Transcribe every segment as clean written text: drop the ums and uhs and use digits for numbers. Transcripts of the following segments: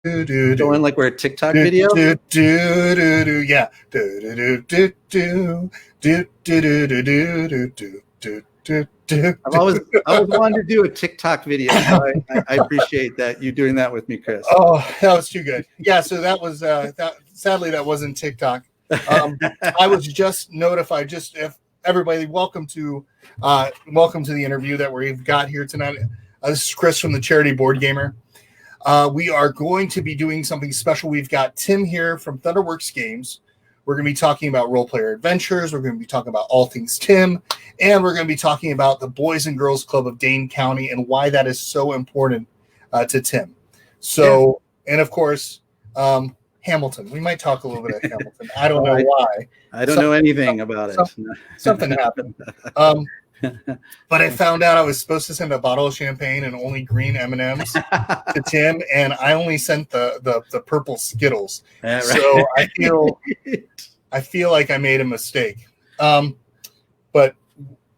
Going like we're a TikTok video. Yeah. I've always wanted to do a TikTok video. So I appreciate that you doing that with me, Chris. Oh, that was too good. Yeah, so that was that. Sadly, that wasn't TikTok. I was just notified. Just if everybody, welcome to the interview that we've got here tonight. This is Chris from the Charity Board Gamer. We are going to be doing something special. We've got Tim here from Thunderworks Games. We're going to be talking about role player adventures. We're going to be talking about all things Tim, and we're going to be talking about the Boys and Girls Club of Dane County and why that is so important to Tim. So, yeah. And of course, Hamilton. We might talk a little bit of Hamilton. I don't know why. I don't know anything about it. Something happened. But I found out I was supposed to send a bottle of champagne and only green M&Ms to Tim, and I only sent the purple Skittles. Right. So I feel like I made a mistake. But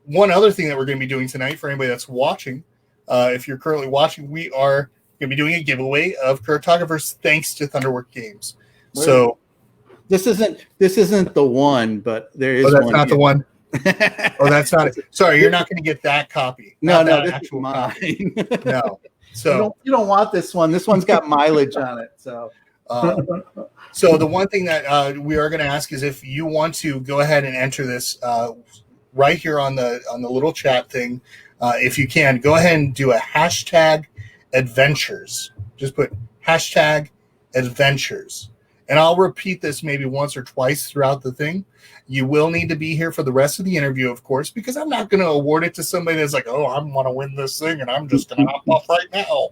one other thing that we're going to be doing tonight for anybody that's watching, if you're currently watching, we are going to be doing a giveaway of cartographers thanks to Thunderworks Games. So this isn't the one, but there is. Oh, that's one not the one. Oh, that's not it. Sorry, you're not going to get that copy. No, this is mine. No, so you don't want this one. This one's got mileage on it. So, so the one thing that we are going to ask is if you want to go ahead and enter this right here on the little chat thing. If you can, go ahead and do a hashtag adventures. Just put hashtag adventures. And I'll repeat this maybe once or twice throughout the thing. You will need to be here for the rest of the interview, of course, because I'm not going to award it to somebody that's like, oh, I want to win this thing, and I'm just going to hop off right now.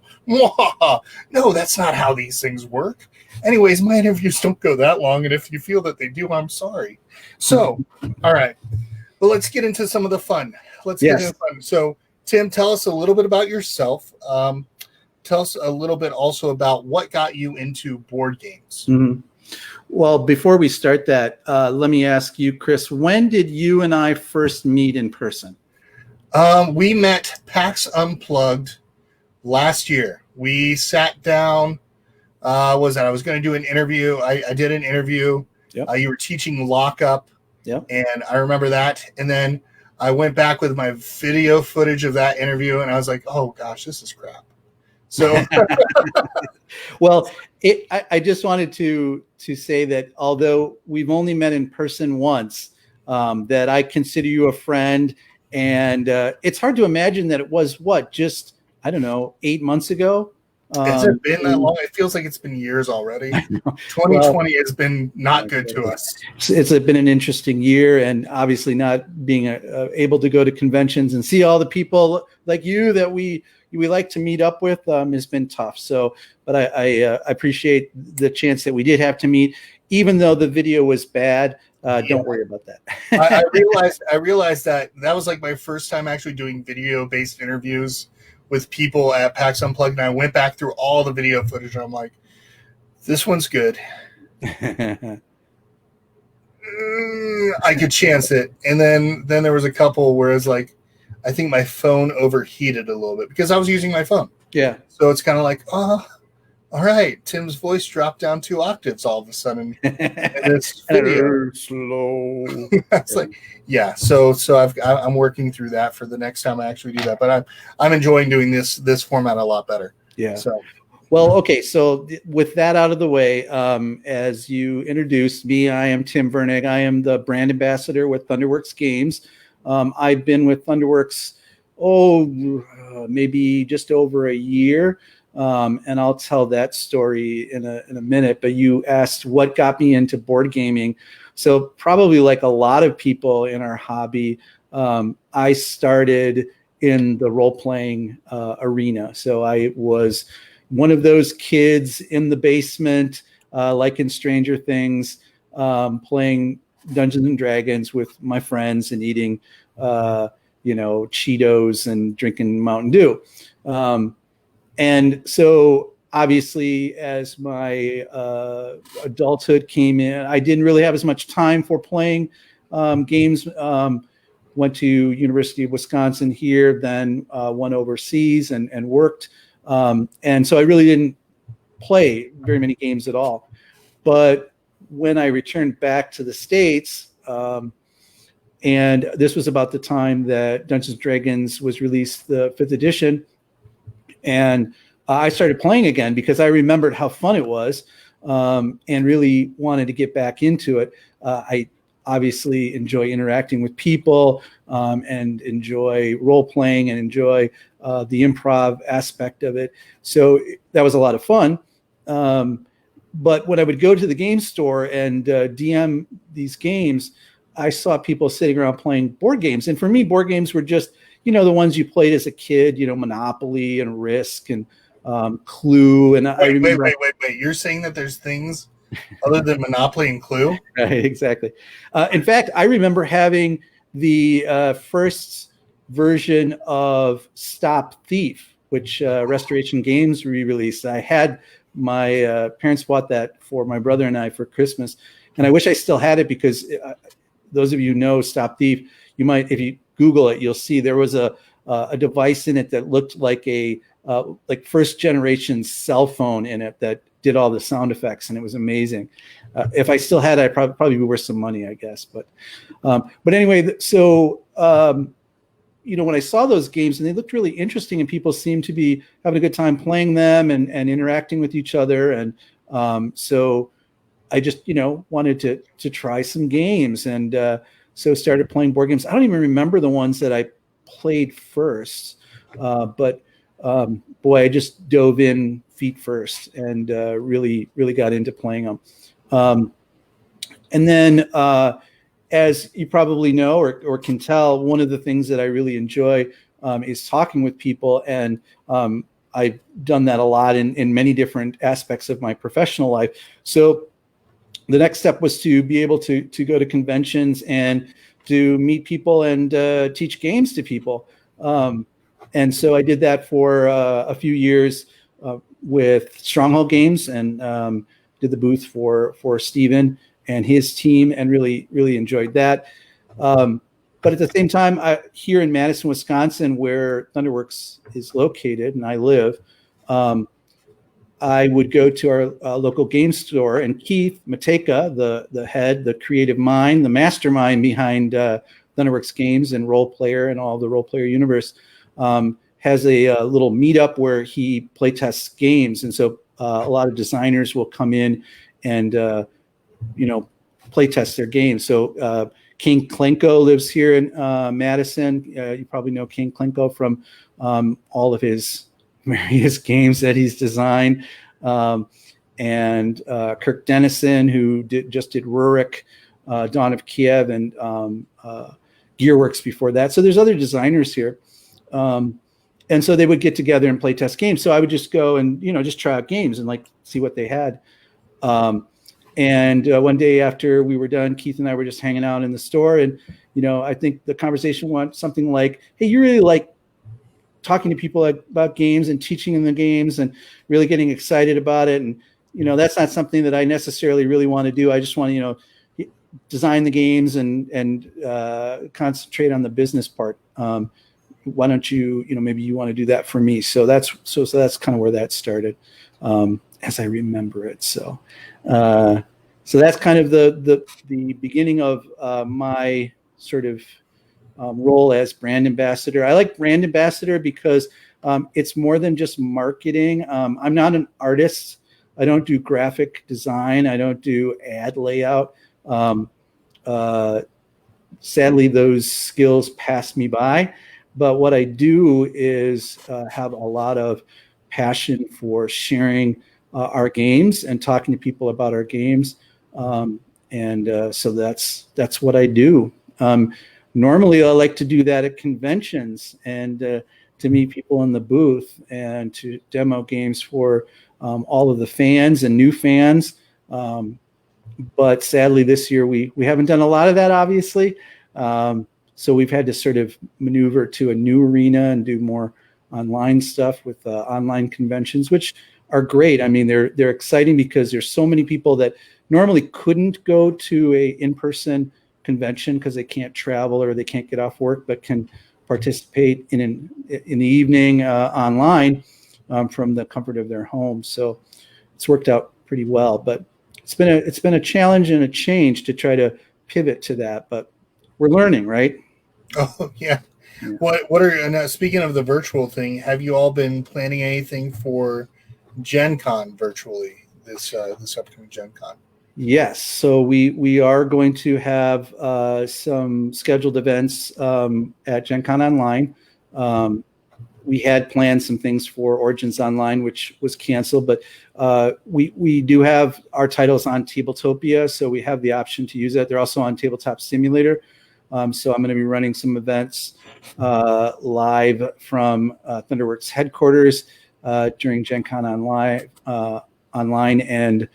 No, that's not how these things work. Anyways, my interviews don't go that long, and if you feel that they do, I'm sorry. So, all right. Well, let's get into some of the fun. Get into the fun. So, Tim, tell us a little bit about yourself. Tell us a little bit also about what got you into board games. Mm-hmm. Well, before we start that, let me ask you, Chris, when did you and I first meet in person? We met PAX Unplugged last year. We sat down. I was going to do an interview. I did an interview. Yep. You were teaching lockup. Yep. And I remember that. And then I went back with my video footage of that interview, and I was like, oh, gosh, this is crap. So, well, I just wanted to say that although we've only met in person once, that I consider you a friend, and it's hard to imagine that it was just, I don't know, 8 months ago. Has it been that long? It feels like it's been years already. 2020 has been not good to us. It's been an interesting year, and obviously not being able to go to conventions and see all the people like you that we like to meet up with has been tough. So, but I appreciate the chance that we did have to meet, even though the video was bad. Don't worry about that. I realized that was like my first time actually doing video-based interviews with people at PAX Unplugged, and I went back through all the video footage, and I'm like, this one's good. I could chance it. And then there was a couple where it's like, I think my phone overheated a little bit because I was using my phone. Yeah. So it's kind of like, all right, Tim's voice dropped down 2 octaves all of a sudden. And it's video. Slow. It's like, yeah. So I'm working through that for the next time I actually do that. But I'm enjoying doing this format a lot better. Yeah. So. Well, okay. So with that out of the way, as you introduced me, I am Tim Virnig. I am the brand ambassador with Thunderworks Games. I've been with Thunderworks, maybe just over a year. And I'll tell that story in a minute, but you asked what got me into board gaming. So probably like a lot of people in our hobby, I started in the role-playing arena. So I was one of those kids in the basement, like in Stranger Things, playing Dungeons and Dragons with my friends and eating, Cheetos and drinking Mountain Dew. And so obviously as my adulthood came in, I didn't really have as much time for playing games. Went to University of Wisconsin here, then went overseas and worked. And so I really didn't play very many games at all. But when I returned back to the States, and this was about the time that Dungeons & Dragons was released, the 5th edition, and I started playing again because I remembered how fun it was, and really wanted to get back into it. I obviously enjoy interacting with people, and enjoy role playing and enjoy the improv aspect of it. So that was a lot of fun. But when I would go to the game store and DM these games, I saw people sitting around playing board games. And for me, board games were just, the ones you played as a kid, Monopoly and Risk and Clue. And I remember. Wait. You're saying that there's things other than Monopoly and Clue? Right, exactly. In fact, I remember having the first version of Stop Thief, which Restoration Games re-released. I had my parents bought that for my brother and I for Christmas, and I wish I still had it because those of you who know Stop Thief, you might, if you Google it, you'll see there was a device in it that looked like a like first generation cell phone in it that did all the sound effects, and it was amazing. If I still had it, I'd probably be worth some money, I guess. But anyway, so when I saw those games and they looked really interesting, and people seemed to be having a good time playing them and interacting with each other, and so I just wanted to try some games, and so started playing board games. I don't even remember the ones that I played first, but boy, I just dove in feet first and really got into playing them. And then, as you probably know or can tell, one of the things that I really enjoy is talking with people, and I've done that a lot in many different aspects of my professional life. So the next step was to be able to go to conventions and to meet people and teach games to people. And so I did that for a few years with Stronghold Games, and did the booth for Steven and his team, and really enjoyed that. But at the same time, here in Madison, Wisconsin, where Thunderworks is located and I live, I would go to our local game store, and Keith Mateka, the head, the creative mind, the mastermind behind Thunderworks Games and Role Player and all the Role Player universe, has a little meetup where he play tests games. And so a lot of designers will come in and play test their games. So King Klenko lives here in Madison. You probably know King Klenko from all of his various games that he's designed. And Kirk Dennison, who just did Rurik, Dawn of Kiev, and Gearworks before that. So there's other designers here. And so they would get together and play test games. So I would just go and, just try out games and see what they had. And one day after we were done, Keith and I were just hanging out in the store. And, I think the conversation went something like, hey, you really like talking to people about games and teaching them the games and really getting excited about it. And, that's not something that I necessarily really want to do. I just want to, design the games and concentrate on the business part. Why don't you, maybe you want to do that for me? So that's kind of where that started, as I remember it. So that's kind of the beginning of my sort of role as brand ambassador. I like brand ambassador because it's more than just marketing. I'm not an artist. I don't do graphic design. I don't do ad layout. Sadly, those skills pass me by. But what I do is have a lot of passion for sharing our games and talking to people about our games. So that's what I do. Normally, I like to do that at conventions and to meet people in the booth and to demo games for all of the fans and new fans. But sadly, this year we haven't done a lot of that, obviously. So we've had to sort of maneuver to a new arena and do more online stuff with online conventions, which are great. I mean, they're exciting because there's so many people that normally couldn't go to a in-person convention because they can't travel or they can't get off work, but can participate in the evening online from the comfort of their home. So it's worked out pretty well. But it's been a challenge and a change to try to pivot to that. But we're learning, right? Oh yeah. Yeah. What are and speaking of the virtual thing? Have you all been planning anything for Gen Con virtually this upcoming Gen Con? Yes. So we are going to have some scheduled events at Gen Con Online. We had planned some things for Origins Online, which was canceled, but we do have our titles on Tabletopia, so we have the option to use that. They're also on Tabletop Simulator. So I'm going to be running some events live from Thunderworks headquarters during Gen Con online and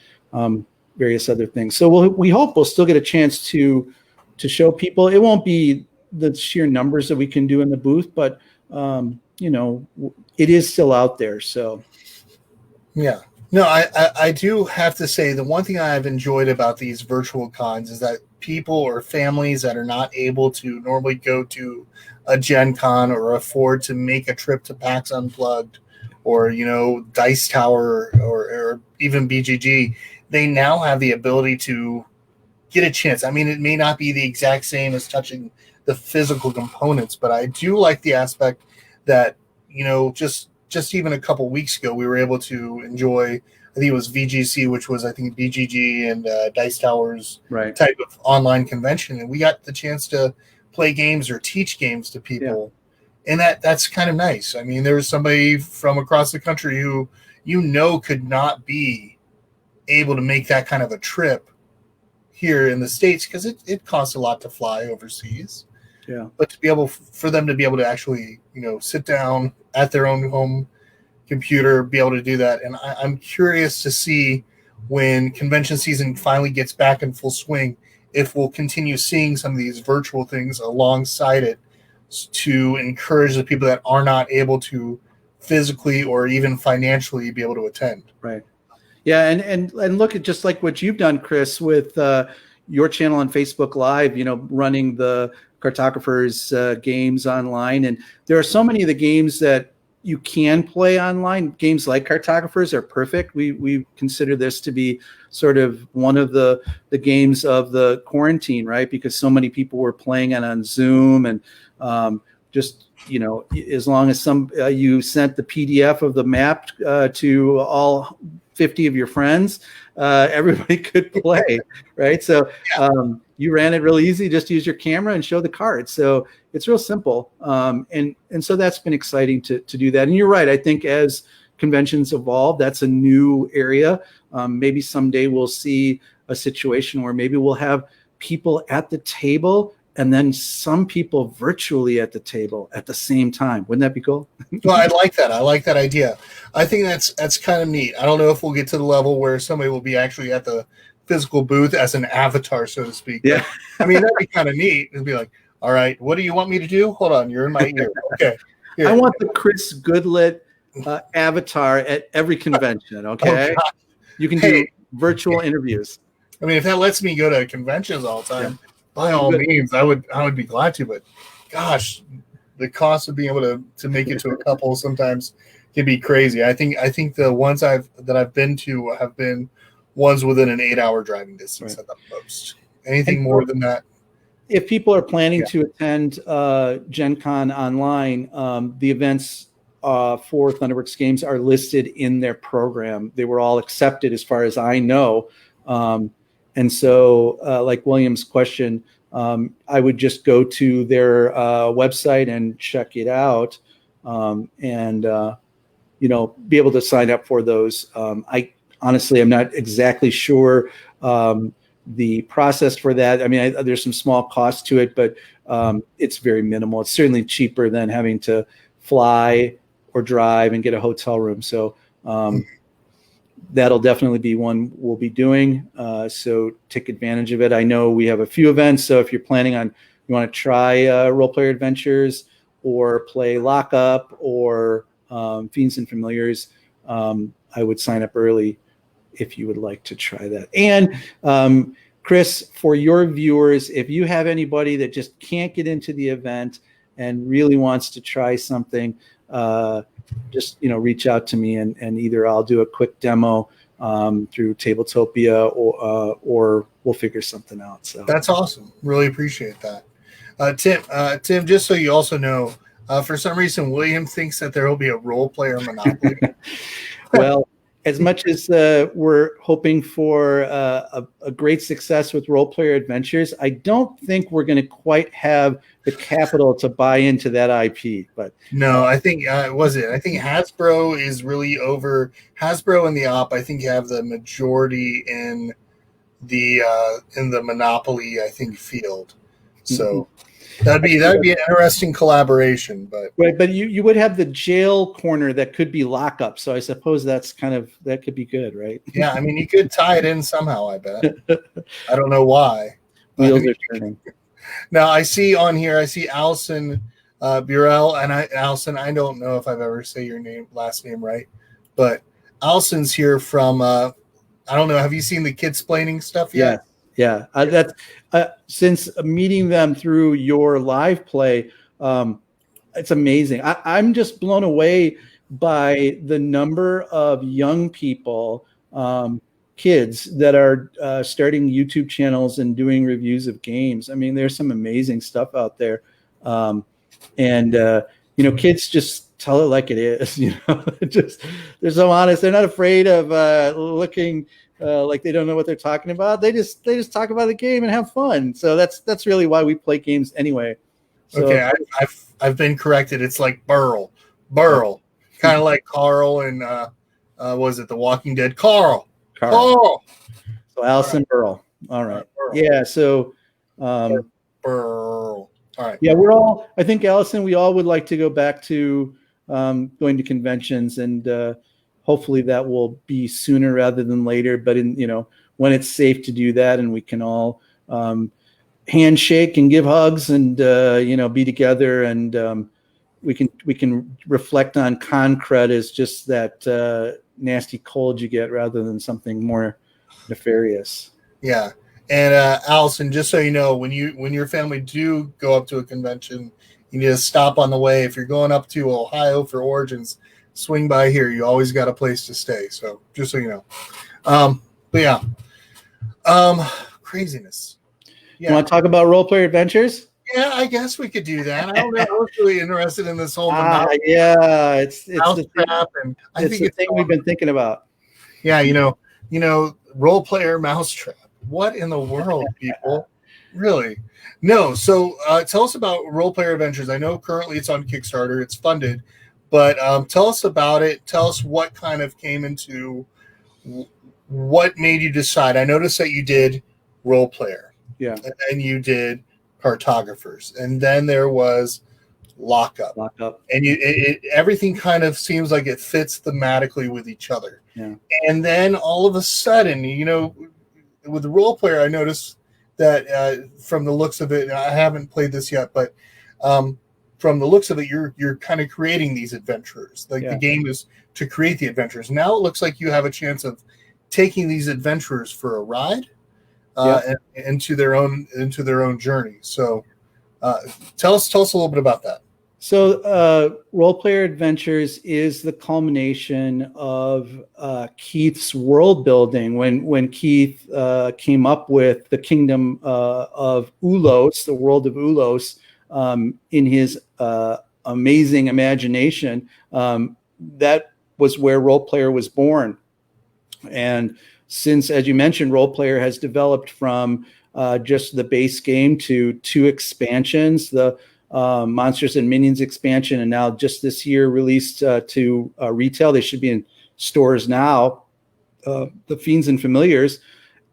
various other things. So we hope we'll still get a chance to show people. It won't be the sheer numbers that we can do in the booth, but it is still out there. So yeah. No, I do have to say the one thing I've enjoyed about these virtual cons is that people or families that are not able to normally go to a Gen Con or afford to make a trip to PAX Unplugged or, Dice Tower or even BGG, they now have the ability to get a chance. I mean, it may not be the exact same as touching the physical components, but I do like the aspect that, just even a couple weeks ago, we were able to enjoy, I think it was VGC, which was, I think, BGG and Dice Towers type of online convention. And we got the chance to play games or teach games to people. Yeah. And that's kind of nice. I mean, there was somebody from across the country who, could not be able to make that kind of a trip here in the States because it costs a lot to fly overseas. Yeah. But for them to be able to actually, sit down at their own home computer, be able to do that. And I'm curious to see when convention season finally gets back in full swing, if we'll continue seeing some of these virtual things alongside it to encourage the people that are not able to physically or even financially be able to attend. Right. Yeah. And look at just like what you've done, Chris, with your channel on Facebook Live, running the Cartographers games online. And there are so many of the games that you can play online. Games like Cartographers are perfect. We consider this to be sort of one of the games of the quarantine, right? Because so many people were playing it on Zoom and as long as you sent the PDF of the map to all 50 of your friends, everybody could play, right? So you ran it real easy. Just use your camera and show the cards. So it's real simple. And so that's been exciting to do that. And you're right. I think as conventions evolve, that's a new area. Maybe someday we'll see a situation where maybe we'll have people at the table and then some people virtually at the table at the same time. Wouldn't that be cool? Well, I like that. I like that idea. I think that's kind of neat. I don't know if we'll get to the level where somebody will be actually at the physical booth as an avatar, so to speak. Yeah. But, I mean, that'd be kind of neat. It'd be like, all right, what do you want me to do? Hold on, you're in my ear. Okay. Here. I want the Chris Goodlet avatar at every convention, okay? Oh, you can do virtual interviews. I mean, if that lets me go to conventions all the time, by all means, I would be glad to. But gosh, the cost of being able to make it to a couple sometimes can be crazy. I think the ones I've been to have been ones within an 8-hour driving distance at the most. Anything more than that. If people are planning to attend Gen Con online, the events for Thunderworks Games are listed in their program. They were all accepted as far as I know. And so like William's question, I would just go to their website and check it out and be able to sign up for those. I honestly, I'm not exactly sure the process for that. I mean, there's some small cost to it, but it's very minimal. It's certainly cheaper than having to fly or drive and get a hotel room. So that'll definitely be one we'll be doing. So take advantage of it. I know we have a few events. So if you're planning on, you want to try Role Player Adventures or play Lockup or Fiends and Familiars, I would sign up early if you would like to try that. And Chris, for your viewers, if you have anybody that just can't get into the event and really wants to try something, just reach out to me and either I'll do a quick demo through Tabletopia, or we'll figure something out. So that's awesome. Really appreciate that. Tim, just so you also know, for some reason, William thinks that there will be a role player Monopoly. Well, as much as we're hoping for a great success with Role Player Adventures, I don't think we're going to quite have the capital to buy into that IP. But no, I think I think Hasbro is really over. Hasbro and the Op, I think, have the majority in the Monopoly, I think, field. So that'd be an interesting collaboration. But right, but you would have the jail corner that could be lockup. So I suppose that could be good, right? Yeah, I mean, you could tie it in somehow. I bet. I don't know why. Wheels are turning. Now I see Allison Burrell, and Allison, I don't know if I've ever say your last name right, but Allison's here from I don't know. Have you seen the Kidsplaining stuff yet? Yeah. That's since meeting them through your live play, it's amazing. I'm just blown away by the number of young people, kids that are starting YouTube channels and doing reviews of games. I mean, there's some amazing stuff out there, and kids just tell it like it is. They're so honest. They're not afraid of looking like they don't know what they're talking about. They just talk about the game and have fun. So that's really why we play games anyway. So, okay, I've been corrected. It's like Burl, kind of like Carl and was it The Walking Dead? Carl. So Allison Burl. All right. Yeah. So Burl. All right. Yeah, I think Allison, we all would like to go back to going to conventions, and hopefully that will be sooner rather than later. But when it's safe to do that, and we can all handshake and give hugs and be together, and we can reflect on con cred as just that nasty cold you get rather than something more nefarious. Yeah. And Allison, just so you know, when your family do go up to a convention, you need to stop on the way. If you're going up to Ohio for Origins, swing by here. You always got a place to stay. So just so you know. But yeah. Craziness. Yeah. You want to talk about Role Player Adventures? Yeah, I guess we could do that. I don't know. I was really interested in this whole yeah, it's the trap, and I think it's the thing we've been thinking about. Yeah, Role Player Mousetrap. What in the world, people? Really? No. So tell us about Role Player Adventures. I know currently it's on Kickstarter. It's funded. But tell us about it. Tell us what kind of came into what made you decide. I noticed that you did Role Player. Yeah. And then you did Cartographers. And then there was Lockup. And everything kind of seems like it fits thematically with each other. Yeah. And then all of a sudden, with the Role Player, I noticed that from the looks of it, I haven't played this yet, but from the looks of it, you're kind of creating these adventurers. The game is to create the adventures. Now it looks like you have a chance of taking these adventurers for a ride and into their own journey. So tell us a little bit about that. So Role Player Adventures is the culmination of Keith's world building. When Keith came up with the kingdom of Ulos, the world of Ulos, in his amazing imagination, that was where Role Player was born. And since, as you mentioned, Role Player has developed from just the base game to 2 expansions, the Monsters and Minions expansion, and now just this year released to retail. They should be in stores now, the Fiends and Familiars,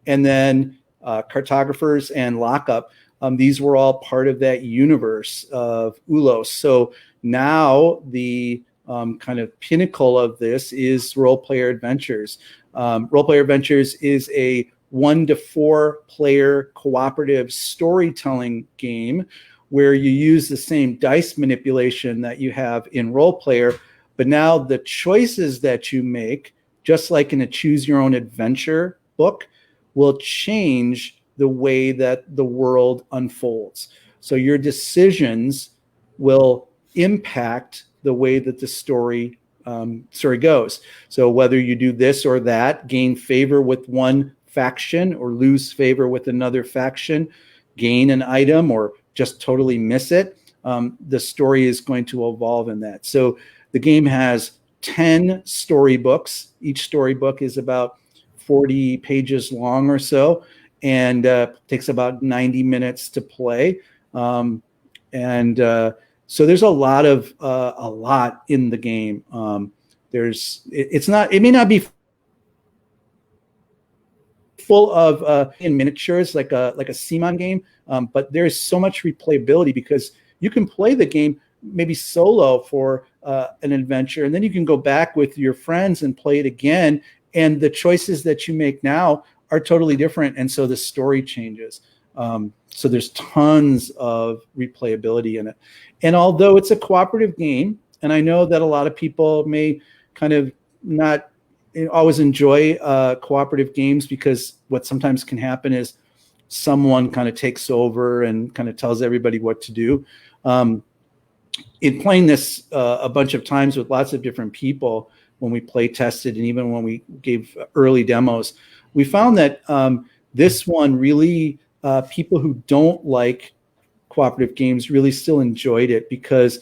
and then Cartographers and Lockup. These were all part of that universe of Ulos. So now the kind of pinnacle of this is Role Player Adventures. Role Player Adventures is a 1 to 4 player cooperative storytelling game where you use the same dice manipulation that you have in Role Player, but now the choices that you make, just like in a Choose Your Own Adventure book, will change the way that the world unfolds. So your decisions will impact the way that the story story goes. So whether you do this or that, gain favor with one faction or lose favor with another faction, gain an item or just totally miss it, the story is going to evolve in that. So the game has 10 storybooks. Each storybook is about 40 pages long or so, and takes about 90 minutes to play. So there's a lot in the game. It may not be full of in miniatures like a CMON game, but there's so much replayability because you can play the game maybe solo for an adventure, and then you can go back with your friends and play it again, and the choices that you make now are totally different, and so the story changes. So there's tons of replayability in it. And although it's a cooperative game, and I know that a lot of people may kind of not always enjoy cooperative games, because what sometimes can happen is someone kind of takes over and kind of tells everybody what to do. In playing this a bunch of times with lots of different people, when we play tested and even when we gave early demos, we found that this one really, people who don't like cooperative games really still enjoyed it, because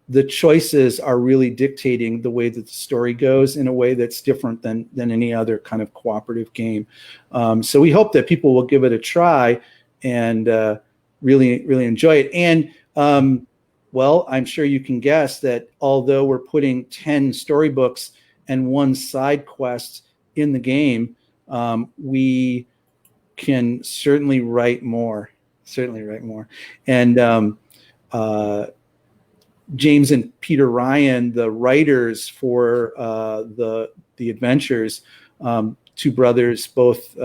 the choices are really dictating the way that the story goes in a way that's different than any other kind of cooperative game. So we hope that people will give it a try and really enjoy it. And well, I'm sure you can guess that although we're putting 10 storybooks and one side quest in the game, we can certainly write more. And James and Peter Ryan, the writers for the adventures, two brothers, both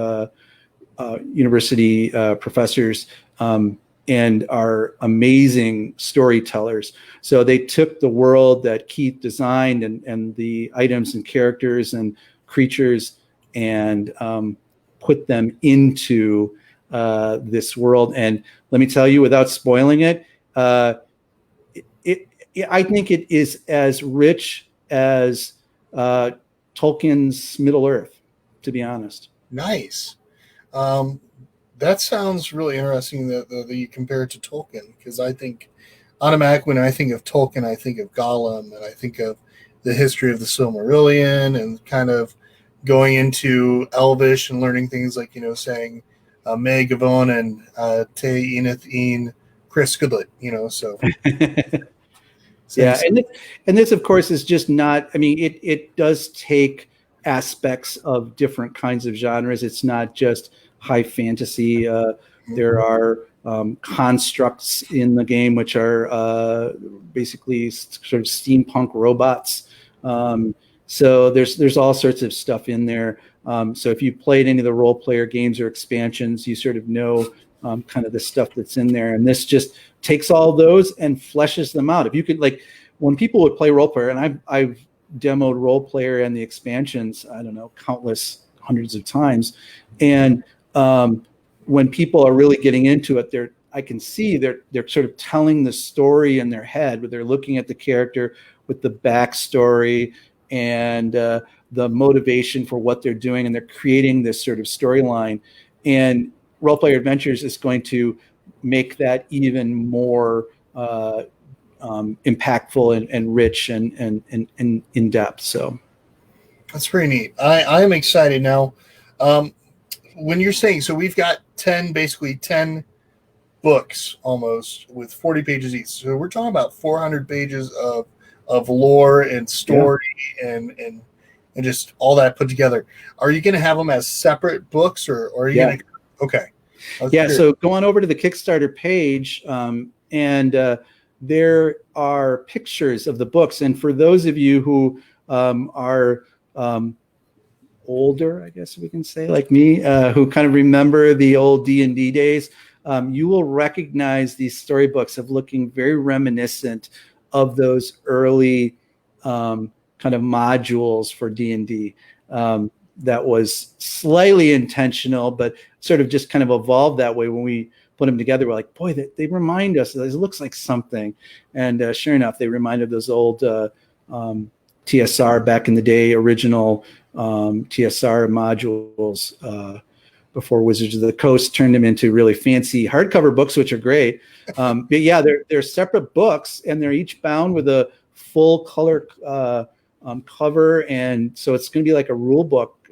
university professors, and are amazing storytellers. So they took the world that Keith designed and the items and characters and creatures and put them into this world. And let me tell you, without spoiling it, I think it is as rich as Tolkien's Middle Earth, to be honest. Nice. That sounds really interesting that you compare it to Tolkien, because I think automatically when I think of Tolkien, I think of Gollum, and I think of the history of the Silmarillion and kind of going into Elvish and learning things like, saying Me Gavon and Te Enith Een Chris Goodlet, so. Yeah, and this, of course, is just not, I mean, it does take aspects of different kinds of genres. It's not just high fantasy. There are constructs in the game which are basically sort of steampunk robots. So there's all sorts of stuff in there. So if you played any of the role player games or expansions, you sort of know kind of the stuff that's in there. And this just takes all those and fleshes them out. If you could, like, when people would play role player, and I've demoed role player and the expansions, I don't know, countless hundreds of times. And when people are really getting into it, I can see they're sort of telling the story in their head, where they're looking at the character with the backstory and the motivation for what they're doing, and they're creating this sort of storyline. And Role Player Adventures is going to make that even more impactful and rich and in depth. So that's pretty neat. I am excited now. When you're saying, so we've got 10 books almost with 40 pages each. So we're talking about 400 pages of lore and story, and just all that put together. Are you going to have them as separate books, or are you going to? Okay. Yeah. So go on over to the Kickstarter page, and there are pictures of the books. And for those of you who are older, I guess we can say, like me, who kind of remember the old D&D days, you will recognize these storybooks of looking very reminiscent of those early kind of modules for D&D. That was slightly intentional, but sort of just kind of evolved that way. When we put them together, we're like, boy, they remind us. It looks like something. And sure enough, they reminded those old TSR back in the day, original TSR modules before Wizards of the Coast turned them into really fancy hardcover books, which are great. But yeah, they're separate books, and they're each bound with a full color cover, and so it's going to be like a rule book,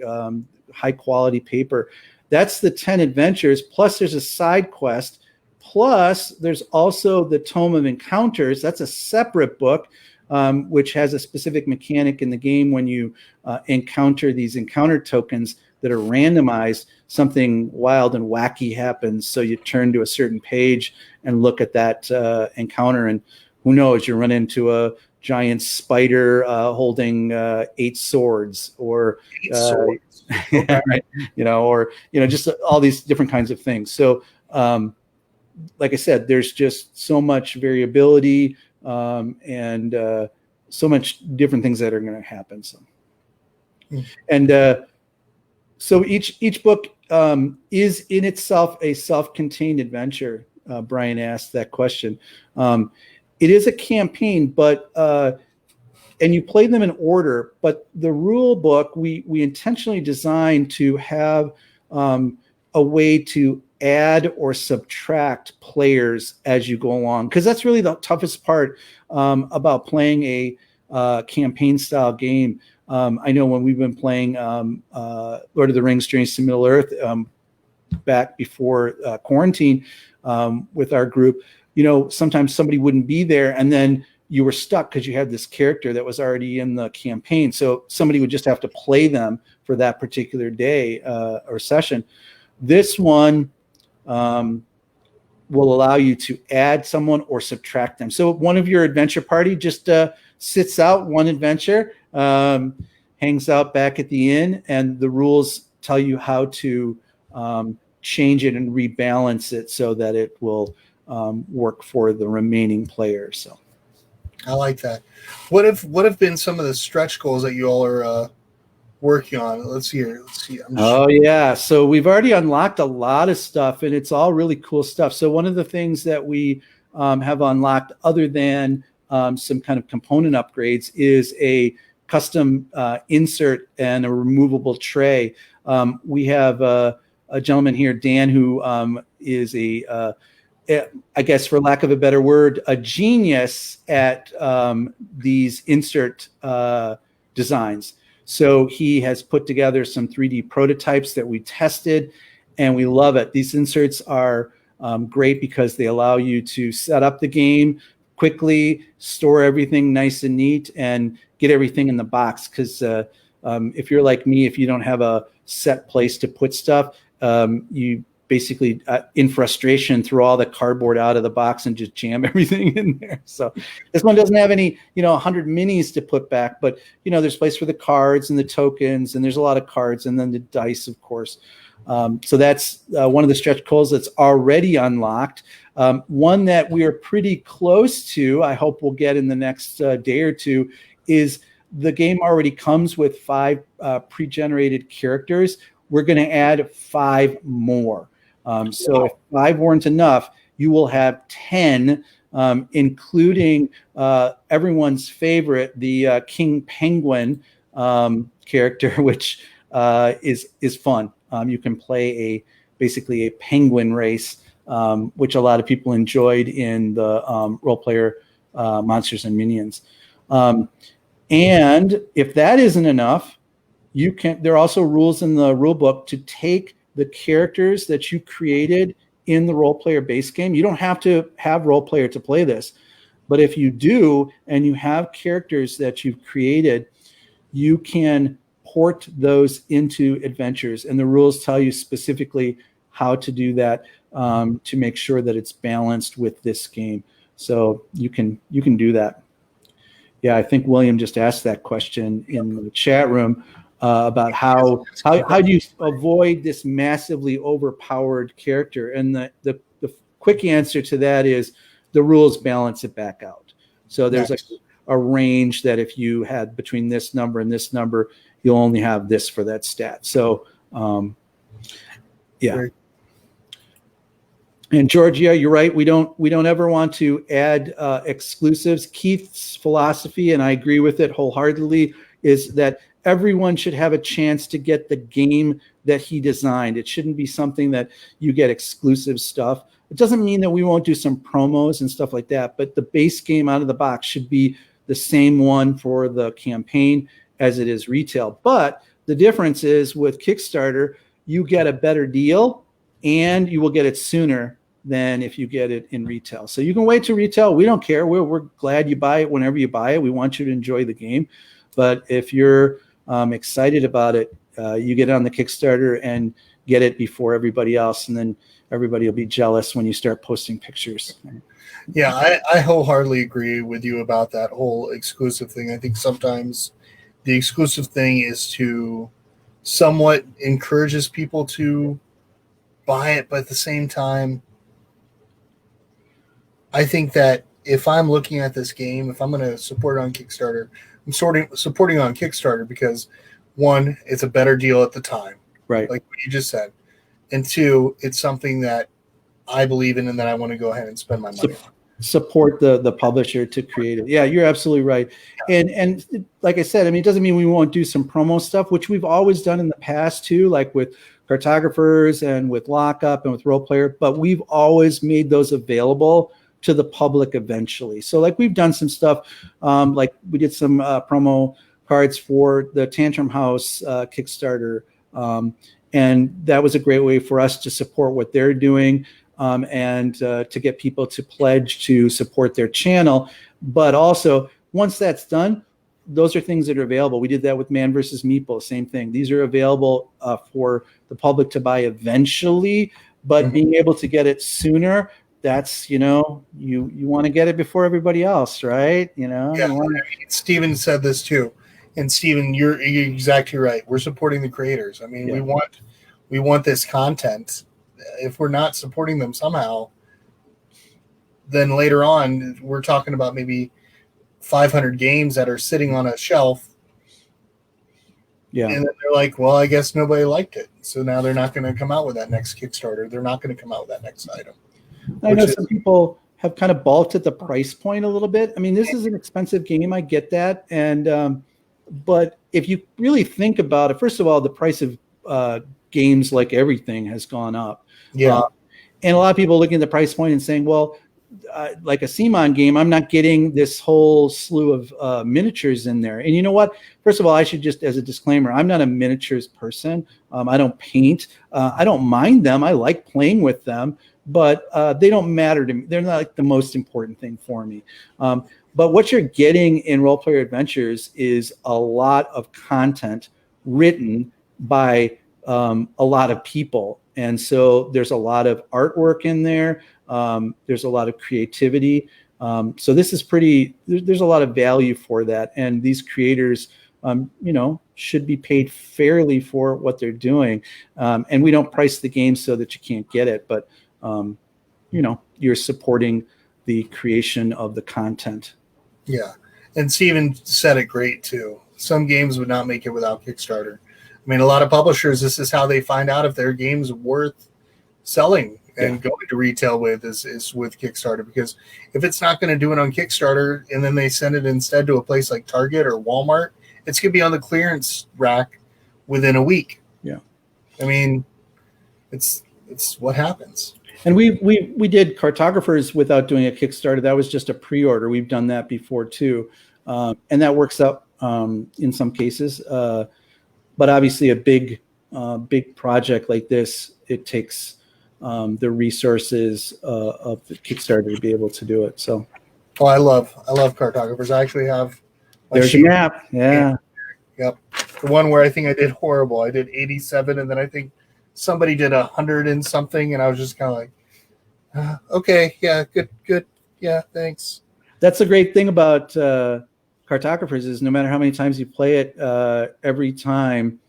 high quality paper. That's the 10 adventures. Plus, there's a side quest. Plus, there's also the Tome of Encounters. That's a separate book, which has a specific mechanic in the game. When you encounter these encounter tokens that are randomized, something wild and wacky happens. So you turn to a certain page and look at that encounter, and who knows, you run into a giant spider holding 8 swords, or Okay. right, or just all these different kinds of things. So like I said, there's just so much variability, and so much different things that are going to happen. So and so each book is in itself a self-contained adventure. Brian asked that question. It is a campaign, but and you play them in order. But the rule book we intentionally designed to have a way to add or subtract players as you go along, because that's really the toughest part about playing a campaign-style game. I know when we've been playing Lord of the Rings: Journeys to Middle-earth back before quarantine with our group, sometimes somebody wouldn't be there, and then you were stuck because you had this character that was already in the campaign. So somebody would just have to play them for that particular day or session. This one will allow you to add someone or subtract them. So one of your adventure party just sits out one adventure, hangs out back at the inn, and the rules tell you how to change it and rebalance it so that it will work for the remaining players. So I like that. What have been some of the stretch goals that you all are working on? Let's see here. Yeah. So we've already unlocked a lot of stuff, and it's all really cool stuff. So one of the things that we have unlocked, other than some kind of component upgrades, is a custom insert and a removable tray. We have a gentleman here, Dan, who is I guess, for lack of a better word, a genius at these insert designs. So he has put together some 3D prototypes that we tested, and we love it. These inserts are great because they allow you to set up the game quickly, store everything nice and neat, and get everything in the box. Because if you're like me, if you don't have a set place to put stuff, you basically, in frustration, throw all the cardboard out of the box and just jam everything in there. So this one doesn't have any, 100 minis to put back, but, there's place for the cards and the tokens, and there's a lot of cards, and then the dice, of course. So that's one of the stretch goals that's already unlocked. One that we are pretty close to, I hope we'll get in the next day or two, is the game already comes with 5 pre-generated characters. We're going to add 5 more. So if 5 weren't enough, you will have 10, including everyone's favorite, the King Penguin character, which is fun. You can play basically a penguin race, which a lot of people enjoyed in the role player Monsters and Minions. And if that isn't enough, there are also rules in the rule book to take the characters that you created in the role player base game. You don't have to have role player to play this, but if you do and you have characters that you've created, you can port those into adventures, and the rules tell you specifically how to do that to make sure that it's balanced with this game. So you can do that. Yeah, I think William just asked that question in the chat room. About how do you avoid this massively overpowered character? And the quick answer to that is the rules balance it back out. So there's a range that if you had between this number and this number, you'll only have this for that stat. So yeah. And Georgia, you're right. We don't ever want to add exclusives. Keith's philosophy, and I agree with it wholeheartedly, is that everyone should have a chance to get the game that he designed. It shouldn't be something that you get exclusive stuff. It doesn't mean that we won't do some promos and stuff like that, but the base game out of the box should be the same one for the campaign as it is retail. But the difference is with Kickstarter, you get a better deal and you will get it sooner than if you get it in retail. So you can wait to retail. We don't care. We're glad you buy it whenever you buy it. We want you to enjoy the game. But if you're excited about it, you get it on the Kickstarter and get it before everybody else. And then everybody will be jealous when you start posting pictures. Yeah, I wholeheartedly agree with you about that whole exclusive thing. I think sometimes the exclusive thing is to somewhat encourages people to buy it, but at the same time, I think that if I'm looking at this game, if I'm going to support it on Kickstarter, I'm supporting on Kickstarter because, one, it's a better deal at the time, right? Like what you just said, and two, it's something that I believe in and that I want to go ahead and spend my money on. Support the publisher to create it. Yeah, you're absolutely right. Yeah. And like I said, I mean, it doesn't mean we won't do some promo stuff, which we've always done in the past too, like with Cartographers and with Lockup and with Role Player, but we've always made those available to the public eventually. So like we've done some stuff, like we did some promo cards for the Tantrum House Kickstarter. And that was a great way for us to support what they're doing. And to get people to pledge to support their channel. But also, once that's done, those are things that are available. We did that with Man vs. Meeple, same thing. These are available for the public to buy eventually, but being able to get it sooner, that's, you want to get it before everybody else, right? Yeah, Steven said this too. And Steven, you're exactly right. We're supporting the creators. I mean, yeah. we want this content. If we're not supporting them somehow, then later on we're talking about maybe 500 games that are sitting on a shelf. Yeah. And then they're like, well, I guess nobody liked it. So now they're not going to come out with that next Kickstarter. They're not going to come out with that next item. I know some people have kind of balked at the price point a little bit. I mean, this is an expensive game. I get that. And, but if you really think about it, first of all, the price of games, like everything, has gone up. Yeah. And a lot of people looking at the price point and saying, well, like a CMON game, I'm not getting this whole slew of miniatures in there. And you know what? First of all, I should just, as a disclaimer, I'm not a miniatures person. I don't paint. I don't mind them. I like playing with them, but they don't matter to me. They're not like the most important thing for me. But what you're getting in Role Player Adventures is a lot of content written by a lot of people. And so there's a lot of artwork in there. There's a lot of creativity. So this is there's a lot of value for that. And these creators, should be paid fairly for what they're doing. And we don't price the game so that you can't get it, but, you're supporting the creation of the content. Yeah. And Steven said it great too. Some games would not make it without Kickstarter. I mean, a lot of publishers, this is how they find out if their game's worth selling and going to retail with is with Kickstarter. Because if it's not going to do it on Kickstarter and then they send it instead to a place like Target or Walmart, it's going to be on the clearance rack within a week. Yeah. I mean, it's what happens. And we did Cartographers without doing a Kickstarter. That was just a pre-order. We've done that before too. And that works out in some cases. But obviously a big project like this, it takes the resources of the Kickstarter to be able to do it. So, I love Cartographers. I actually have. There's your map. Yeah. Yep. The one where I think I did horrible. I did 87, and then I think somebody did 100 and something, and I was just kind of like, okay, yeah, good, yeah, thanks. That's the great thing about Cartographers is no matter how many times you play it, every time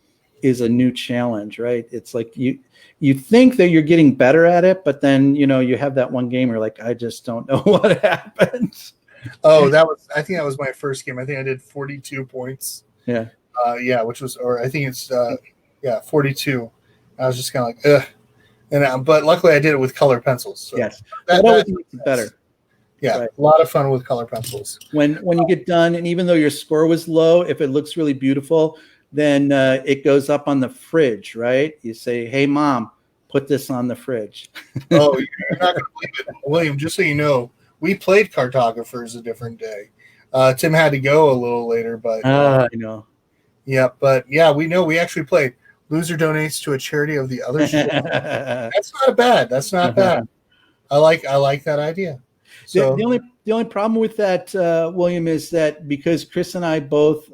is a new challenge, right? It's like you think that you're getting better at it, but then you have that one game where you're like, I just don't know what happened. Oh, I think that was my first game. I think I did 42 points. Yeah. Which was, or I think it's 42. I was just kind of like, ugh. And but luckily I did it with color pencils. So yes, that always makes it better. Yeah, right. A lot of fun with color pencils. When you get done, and even though your score was low, if it looks really beautiful, then it goes up on the fridge, right? You say, "Hey, Mom, put this on the fridge." Oh, you're not going to believe it, William. Just so you know, we played Cartographers a different day. Tim had to go a little later, but I know. Yeah, but yeah, we actually played. Loser donates to a charity of the other. That's not bad. That's not bad. I like that idea. So the only problem with that, William, is that because Chris and I both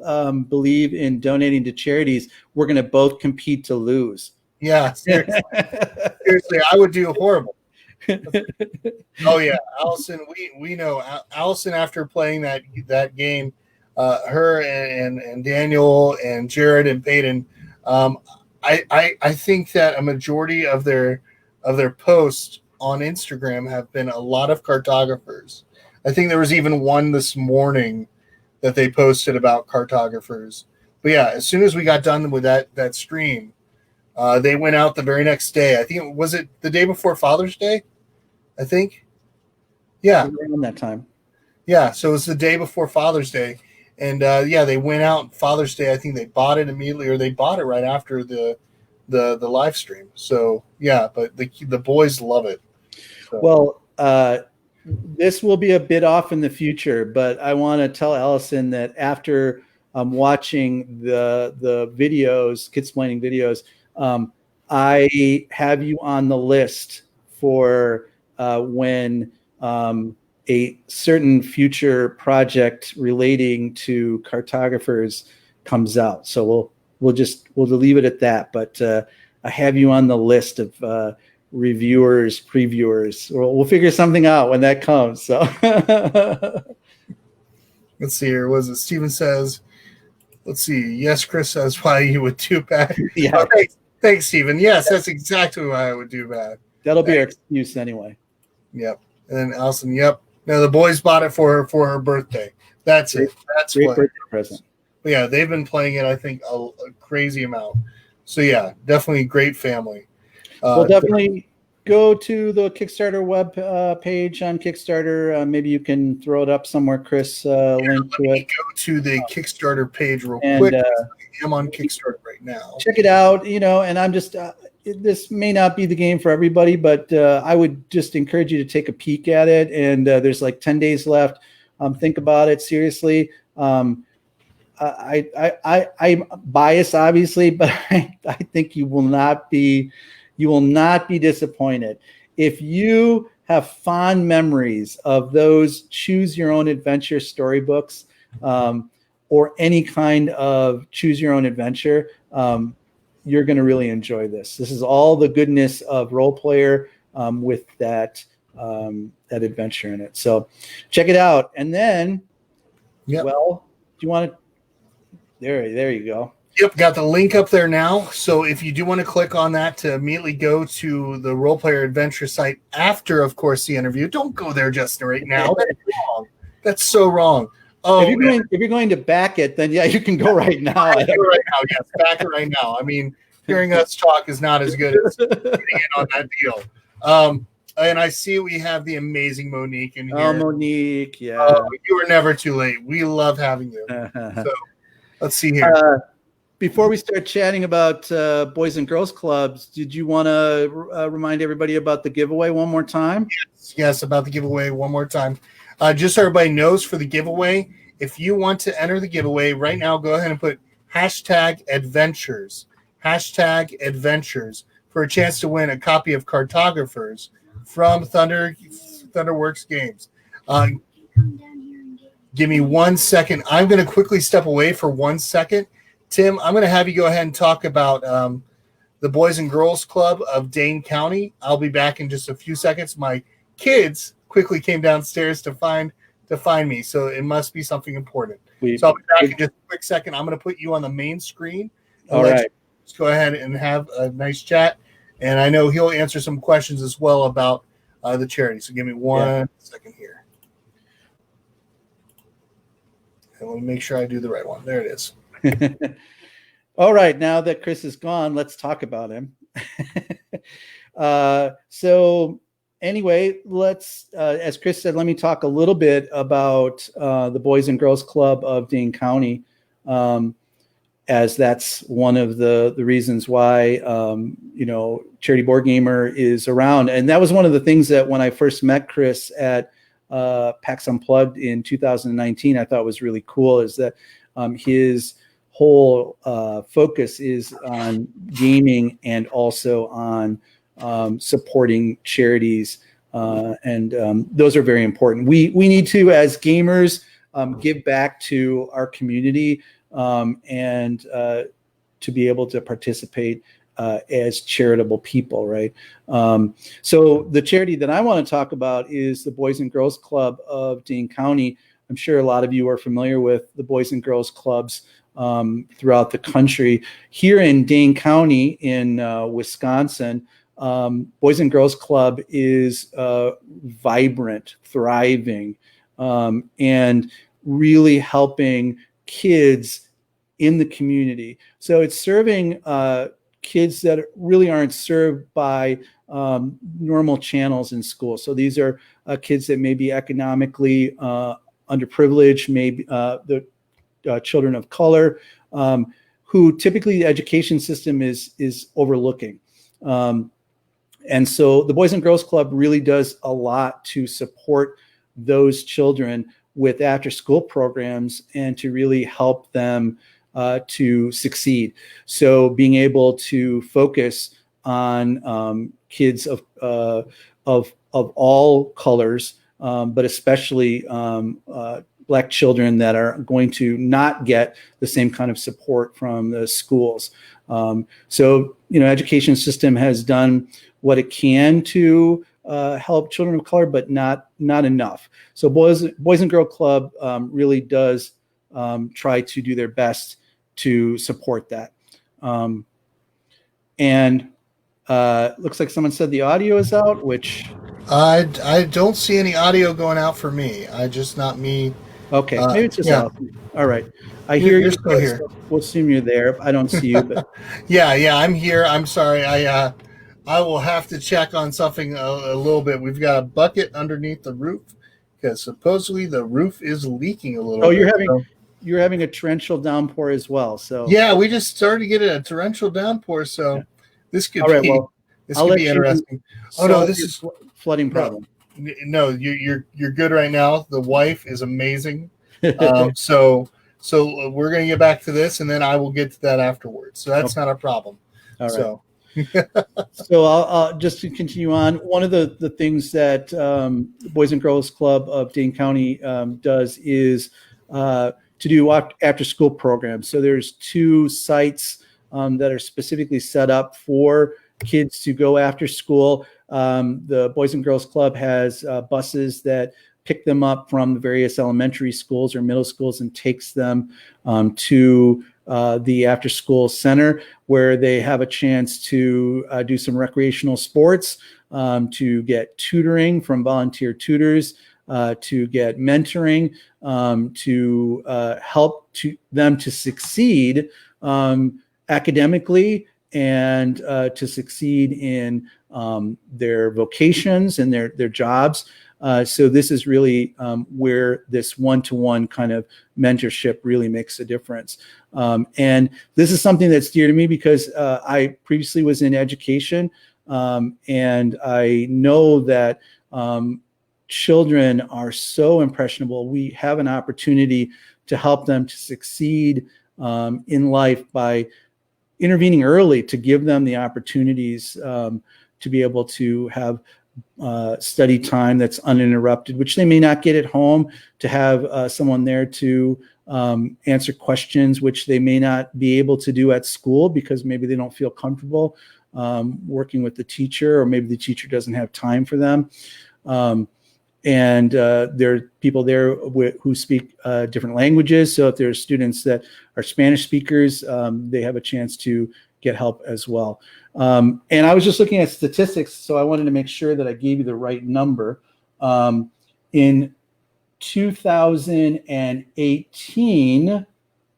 believe in donating to charities, we're going to both compete to lose. Yeah, seriously, seriously, I would do horrible. Oh yeah, Allison. We know Allison after playing that game. Her and Daniel and Jared and Peyton. I think that a majority of their posts on Instagram have been a lot of cartographers. I think there was even one this morning that they posted about cartographers. But yeah, as soon as we got done with that stream, they went out the very next day. I think was it the day before Father's Day? I think. Yeah. Around that time. Yeah, so it was the day before Father's Day. And yeah, they went out Father's Day. I think they bought it immediately, or they bought it right after the live stream. So yeah, but the boys love it. So. Well, this will be a bit off in the future, but I want to tell Allison that after watching the videos, Kidsplaining videos, I have you on the list for when a certain future project relating to cartographers comes out. So we'll leave it at that. But I have you on the list of reviewers, previewers. We'll figure something out when that comes. So let's see here. Was it Steven says? Let's see. Yes, Chris says why you would do bad. Yeah. Oh, thanks, Steven. Yes, that's exactly why I would do bad. That'll be our excuse anyway. Yep. And then Allison, yep. No, the boys bought it for her birthday. That's it. That's great what birthday present. But yeah, they've been playing it, I think, a crazy amount. So yeah, definitely great family. We'll definitely go to the Kickstarter web page on Kickstarter. Maybe you can throw it up somewhere, Chris. Link to it. Go to the Kickstarter page real quick. I am on Kickstarter right now. Check it out. And I'm just this may not be the game for everybody, but I would just encourage you to take a peek at it. And there's like 10 days left. Think about it seriously. I'm biased, obviously, but I think you will not be disappointed. If you have fond memories of those choose your own adventure storybooks, or any kind of choose your own adventure, you're going to really enjoy this. This is all the goodness of Role Player with that adventure in it. So check it out. And then, well, do you want to? There you go. Yep, got the link up there now. So if you do want to click on that to immediately go to the Role Player Adventure site after, of course, the interview, don't go there just right now. That's wrong. That's so wrong. Oh, if you're going to back it, then yeah, you can go right now. Right now, yes, back it right now. I mean, hearing us talk is not as good as getting in on that deal. And I see we have the amazing Monique in here. Oh, Monique, yeah. You were never too late. We love having you. So let's see here. Before we start chatting about Boys and Girls Clubs, did you want to remind everybody about the giveaway one more time? Yes, about the giveaway one more time. Just so everybody knows, for the giveaway, if you want to enter the giveaway right now, go ahead and put #adventures, #adventures for a chance to win a copy of Cartographers from Thunderworks Games. Give me 1 second. I'm going to quickly step away for 1 second. Tim, I'm going to have you go ahead and talk about the Boys and Girls Club of Dane County. I'll be back in just a few seconds. My kids quickly came downstairs to find me, so it must be something important. So I'll be back in just a quick second. I'm going to put you on the main screen. All right. Just go ahead and have a nice chat, and I know he'll answer some questions as well about the charity. So give me one second here. And let me make sure I do the right one. There it is. All right, now that Chris is gone, let's talk about him. So anyway, let's, as Chris said, let me talk a little bit about the Boys and Girls Club of Dane County, as that's one of the reasons why, Charity Board Gamer is around. And that was one of the things that when I first met Chris at PAX Unplugged in 2019, I thought was really cool, is that his whole focus is on gaming and also on supporting charities, and those are very important. We need to, as gamers, give back to our community, and to be able to participate as charitable people, right? So the charity that I want to talk about is the Boys and Girls Club of Dane County. I'm sure a lot of you are familiar with the Boys and Girls Clubs throughout the country. Here in Dane County in Wisconsin, Boys and Girls Club is vibrant, thriving, and really helping kids in the community. So it's serving kids that really aren't served by normal channels in school. So these are kids that may be economically underprivileged, maybe the children of color, who typically the education system is overlooking. And so the Boys and Girls Club really does a lot to support those children with after-school programs and to really help them to succeed. So being able to focus on kids of all colors, but especially Black children that are going to not get the same kind of support from the schools. So, education system has done what it can to help children of color, but not enough. So Boys and Girl Club really does try to do their best to support that. And looks like someone said the audio is out, which I don't see any audio going out for me. Not me. Okay, maybe it's just yeah. out. All right, I hear You're you. still here. So we'll assume you're there. I don't see you, but yeah, I'm here. I'm sorry. I will have to check on something a little bit. We've got a bucket underneath the roof because supposedly the roof is leaking a little. Oh, bit. You're having a torrential downpour as well. So yeah, we just started to get a torrential downpour. So yeah. This could be interesting. Oh no, this is flooding problem. No, you're good right now. The wife is amazing. So we're going to get back to this, and then I will get to that afterwards. So that's not a problem. All right. So I'll just to continue on. One of the things that Boys and Girls Club of Dane County does is to do after school programs. So there's 2 sites that are specifically set up for kids to go after school. The Boys and Girls Club has buses that pick them up from the various elementary schools or middle schools and takes them to the after school center, where they have a chance to do some recreational sports, to get tutoring from volunteer tutors, to get mentoring, to help them to succeed academically and to succeed in their vocations and their jobs. So this is really where this one-to-one kind of mentorship really makes a difference. And this is something that's dear to me because I previously was in education, and I know that children are so impressionable. We have an opportunity to help them to succeed in life by intervening early, to give them the opportunities to be able to have study time that's uninterrupted, which they may not get at home, to have someone there to answer questions, which they may not be able to do at school because maybe they don't feel comfortable working with the teacher, or maybe the teacher doesn't have time for them. And there are people there who speak different languages. So if there are students that are Spanish speakers, they have a chance to get help as well. And I was just looking at statistics, so I wanted to make sure that I gave you the right number. In 2018,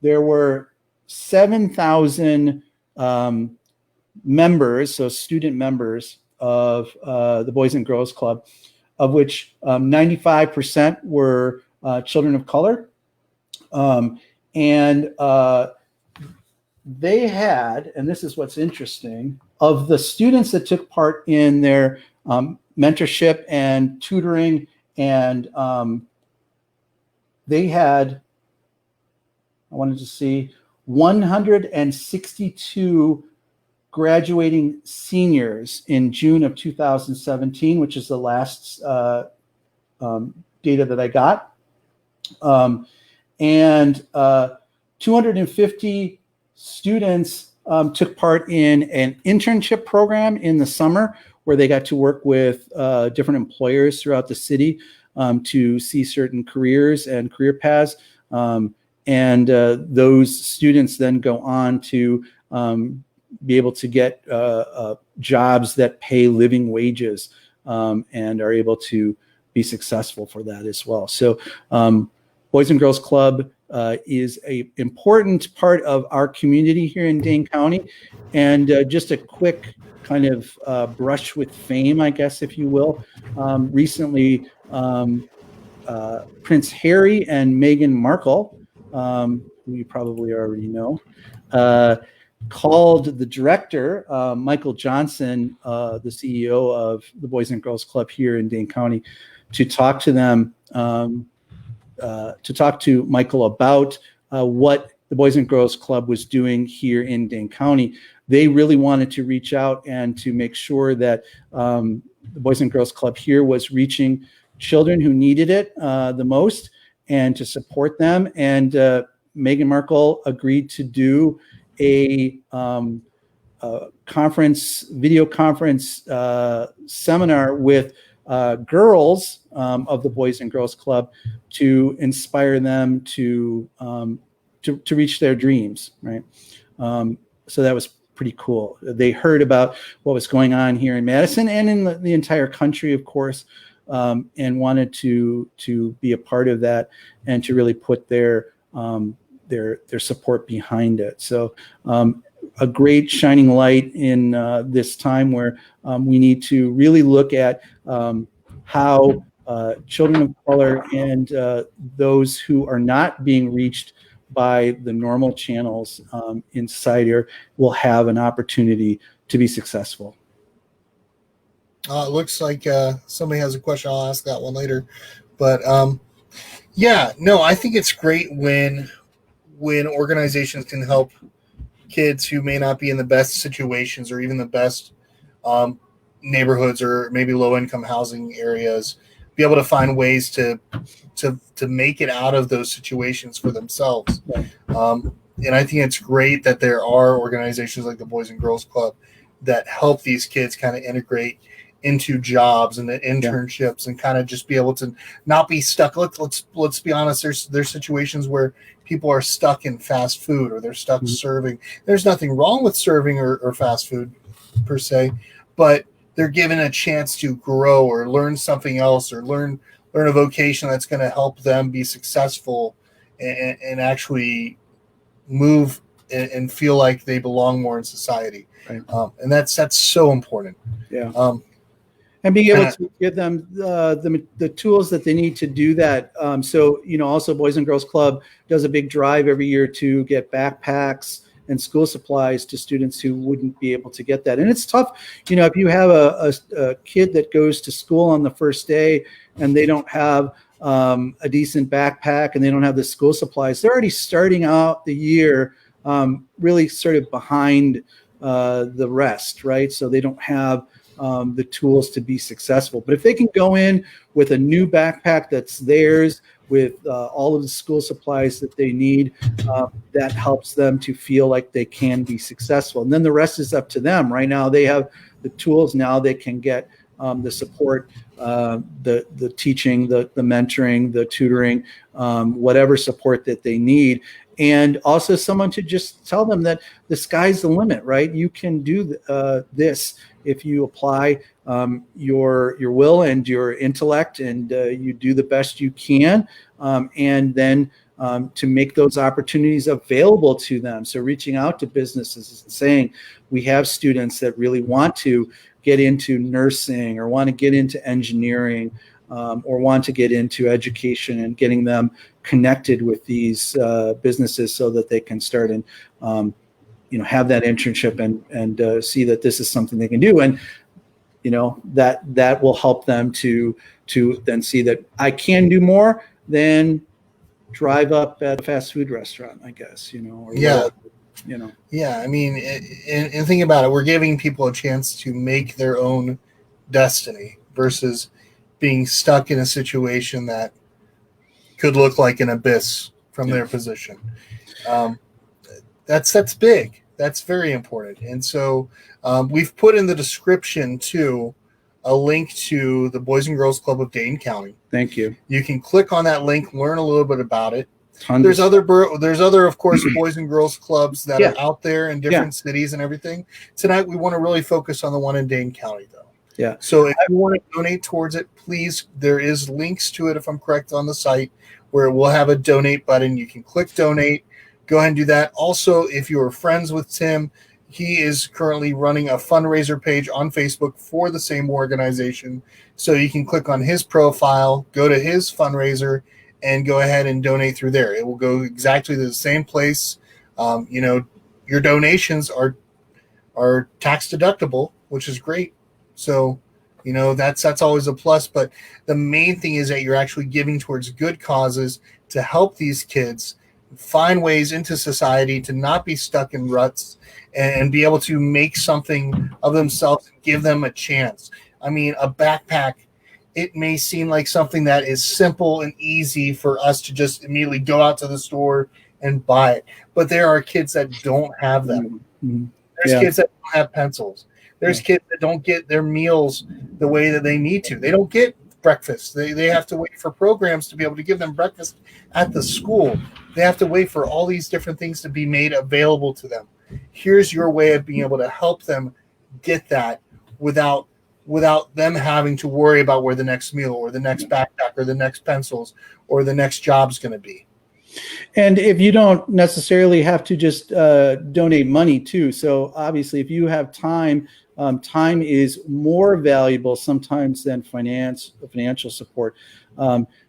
there were 7,000 members, so student members of the Boys and Girls Club, of which 95% were children of color. And they had, and this is what's interesting, of the students that took part in their mentorship and tutoring, and they had, I wanted to see, 162 graduating seniors in June of 2017, which is the last data that I got. And 250 students took part in an internship program in the summer where they got to work with different employers throughout the city to see certain careers and career paths. And those students then go on to be able to get jobs that pay living wages and are able to be successful for that as well. So Boys and Girls Club is an important part of our community here in Dane County. And just a quick kind of brush with fame, I guess, if you will. Recently, Prince Harry and Meghan Markle, who you probably already know, called the director, Michael Johnson, the CEO of the Boys and Girls Club here in Dane County, to talk to them, to talk to Michael about what the Boys and Girls Club was doing here in Dane County. They really wanted to reach out and to make sure that the Boys and Girls Club here was reaching children who needed it the most, and to support them. And Meghan Markle agreed to do a video conference seminar with girls of the Boys and Girls Club to inspire them to reach their dreams, right? So that was pretty cool. They heard about what was going on here in Madison and in the entire country, of course, and wanted to be a part of that and to really put their support behind it. So a great shining light in this time where we need to really look at how children of color and those who are not being reached by the normal channels in society here will have an opportunity to be successful. It looks like somebody has a question. I'll ask that one later. But yeah, no, I think it's great when organizations can help kids who may not be in the best situations or even the best neighborhoods or maybe low-income housing areas be able to find ways to make it out of those situations for themselves. And I think it's great that there are organizations like the Boys and Girls Club that help these kids kind of integrate into jobs and the internships and kind of just be able to not be stuck. Let's be honest. There's situations where people are stuck in fast food or they're stuck serving. There's nothing wrong with serving or fast food per se, but they're given a chance to grow or learn something else or learn a vocation that's going to help them be successful and actually move and feel like they belong more in society. Right. And that's so important. Yeah. And being able to give them the tools that they need to do that. So, also Boys and Girls Club does a big drive every year to get backpacks and school supplies to students who wouldn't be able to get that. And it's tough, if you have a kid that goes to school on the first day and they don't have a decent backpack and they don't have the school supplies, they're already starting out the year really sort of behind the rest, right? So they don't have the tools to be successful. But if they can go in with a new backpack that's theirs, with all of the school supplies that they need, that helps them to feel like they can be successful. And then the rest is up to them. Right now, they have the tools. Now they can get the support, the teaching, the mentoring, the tutoring, whatever support that they need. And also someone to just tell them that the sky's the limit, right? You can do this if you apply your will and your intellect, and you do the best you can. And then to make those opportunities available to them. So reaching out to businesses and saying, we have students that really want to get into nursing or want to get into engineering, or want to get into education, and getting them connected with these businesses so that they can start and have that internship and see that this is something they can do. And that will help them to then see that I can do more than drive up at a fast food restaurant, I guess, or whatever, Yeah, I mean, and think about it. We're giving people a chance to make their own destiny versus being stuck in a situation that could look like an abyss from their position. That's big. That's very important. And so we've put in the description too a link to the Boys and Girls Club of Dane County. Thank you. You can click on that link, learn a little bit about it. There's other, of course, Boys and Girls Clubs that are out there in different cities and everything. Tonight, we want to really focus on the one in Dane County, though. Yeah. So if you want to donate towards it, please, there is links to it, if I'm correct, on the site where we'll have a donate button. You can click donate. Go ahead and do that. Also, if you are friends with Tim, he is currently running a fundraiser page on Facebook for the same organization. So you can click on his profile, go to his fundraiser, and go ahead and donate through there. It will go exactly to the same place. Your donations are tax deductible, which is great. So, that's always a plus. But the main thing is that you're actually giving towards good causes to help these kids find ways into society, to not be stuck in ruts, and be able to make something of themselves and give them a chance. I mean, a backpack, it may seem like something that is simple and easy for us to just immediately go out to the store and buy it. But there are kids that don't have them. Mm-hmm. There's kids that don't have pencils. There's kids that don't get their meals the way that they need to. They don't get breakfast. They have to wait for programs to be able to give them breakfast at the school. They have to wait for all these different things to be made available to them. Here's your way of being able to help them get that without them having to worry about where the next meal or the next backpack or the next pencils or the next job's going to be. And if you don't necessarily have to just donate money too. So obviously, if you have time, time is more valuable sometimes than financial support.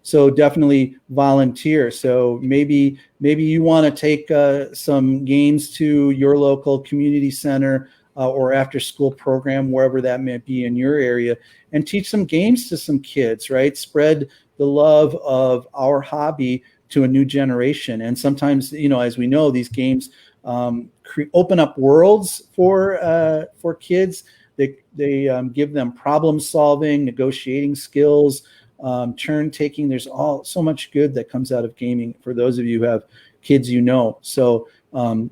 So definitely volunteer. So maybe you want to take some games to your local community center or after school program, wherever that may be in your area, and teach some games to some kids, right? Spread the love of our hobby to a new generation. And sometimes, as we know, these games open up worlds for kids. They give them problem solving, negotiating skills, turn taking. There's so much good that comes out of gaming for those of you who have kids, So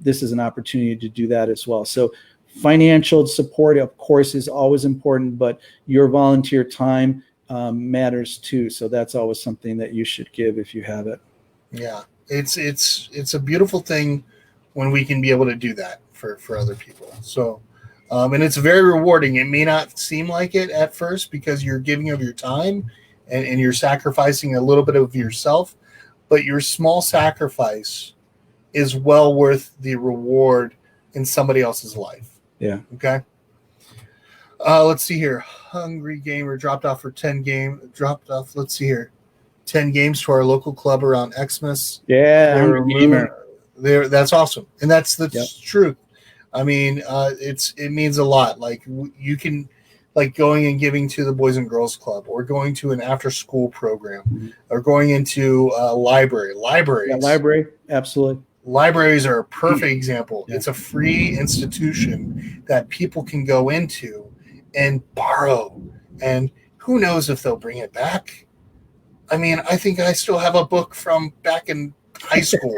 this is an opportunity to do that as well. So financial support, of course, is always important, but your volunteer time matters too. So that's always something that you should give if you have it. Yeah, it's a beautiful thing when we can be able to do that for other people. So, and it's very rewarding. It may not seem like it at first because you're giving of your time and you're sacrificing a little bit of yourself, but your small sacrifice is well worth the reward in somebody else's life. Yeah. Okay. Let's see here. Hungry Gamer dropped off for 10 games. Let's see here. 10 games to our local club around Xmas. Yeah, Hungry Gamer. That's awesome. And that's the truth. I mean, it means a lot. Like you can, like going and giving to the Boys and Girls Club, or going to an after-school program, or going into a library. Libraries. Yeah, library, absolutely. Libraries are a perfect example. Yeah. It's a free institution that people can go into and borrow, and who knows if they'll bring it back. I mean, I think I still have a book from back in high school.